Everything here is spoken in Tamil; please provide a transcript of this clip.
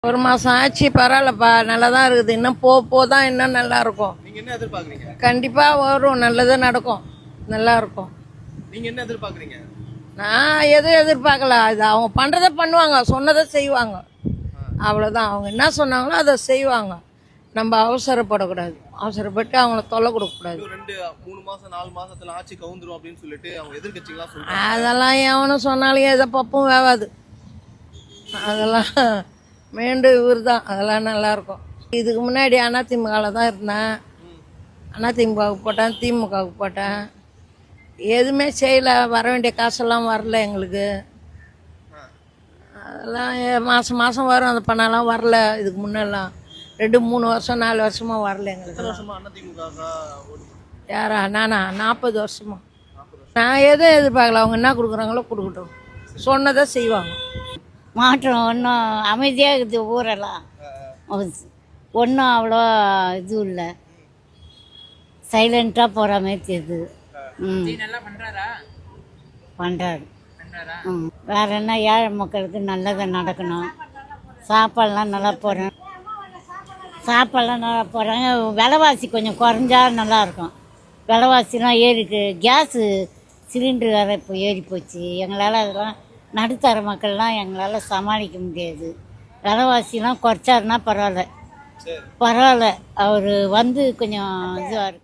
ஒரு மாதம் ஆச்சு, பரவாயில்லப்பா, நல்லா தான் இருக்குது. இன்னும் தான் இன்னும் நல்லா இருக்கும். நீங்க என்ன எதிர்பார்க்குறீங்க? கண்டிப்பாக வரும், நல்லது நடக்கும், நல்லா இருக்கும். நீங்க என்ன எதிர்பார்க்குறீங்க? நான் எதுவும் எதிர்பார்க்கல. அது அவங்க பண்ணுறதை பண்ணுவாங்க, சொன்னதை செய்வாங்க, அவ்வளோதான். அவங்க என்ன சொன்னாங்களோ அதை செய்வாங்க. நம்ம அவசரப்படக்கூடாது, அவசரப்பட்டு அவங்கள தொல்லை கொடுக்கக்கூடாது. 2 3 மாசம் 4 மாசத்துல ஆட்சி கவுந்துரும் அப்படின்னு சொல்லிட்டு அவங்க எதிர்கட்சிகளாம் சொல்றாங்க. அதெல்லாம் எவனும் சொன்னாலும் எதை பப்பும் வேவாது. அதெல்லாம் மீண்டும் இவர் தான், அதெல்லாம் நல்லாயிருக்கும். இதுக்கு முன்னாடி அதிமுகவில் தான் இருந்தேன். அதிமுகவுக்கு போட்டேன், திமுகவுக்கு போட்டேன். எதுவுமே செய்யலை, வர வேண்டிய காசெல்லாம் வரல எங்களுக்கு. அதெல்லாம் மாதம் மாதம் வரும், அந்த பணம்லாம் வரல. இதுக்கு முன்னெல்லாம் 2 3 வருஷம் 4 வருஷமாக வரல எங்களுக்கு. எத்தனை வருஷமா அதிமுக யாரா? நானா? 40 வருஷமா. நான் எதுவும் எதிர்பார்க்கல, அவங்க என்ன கொடுக்குறாங்களோ கொடுக்கட்டும், சொன்னதை செய்வாங்க. மாற்றம் ஒன்றும் அமைதியாக இருக்குது ஊரெல்லாம். ஒன்றும் அவ்வளோ இது இல்லை, சைலண்ட்டாக போகிற மாதிரி தெரியுது. பண்ணுறாரு. வேற என்ன, ஏழை மக்களுக்கு நல்லதை நடக்கணும். சாப்பாடெலாம் நல்லா போடுறேன், சாப்பாடெலாம் நல்லா போடுறாங்க. விலைவாசி கொஞ்சம் குறைஞ்சா நல்லாயிருக்கும். விலைவாசிலாம் ஏறிக்கு, கேஸு சிலிண்டர் வேறு இப்போ ஏறி போச்சு. எங்களால் அதெல்லாம் நடுத்தர மக்கள்லாம் எங்களால் சமாளிக்க முடியாது. விலைவாசிலாம் குறைச்சாருன்னா பரவாயில்ல, அவர் வந்து கொஞ்சம் இதுவாக இருக்குது.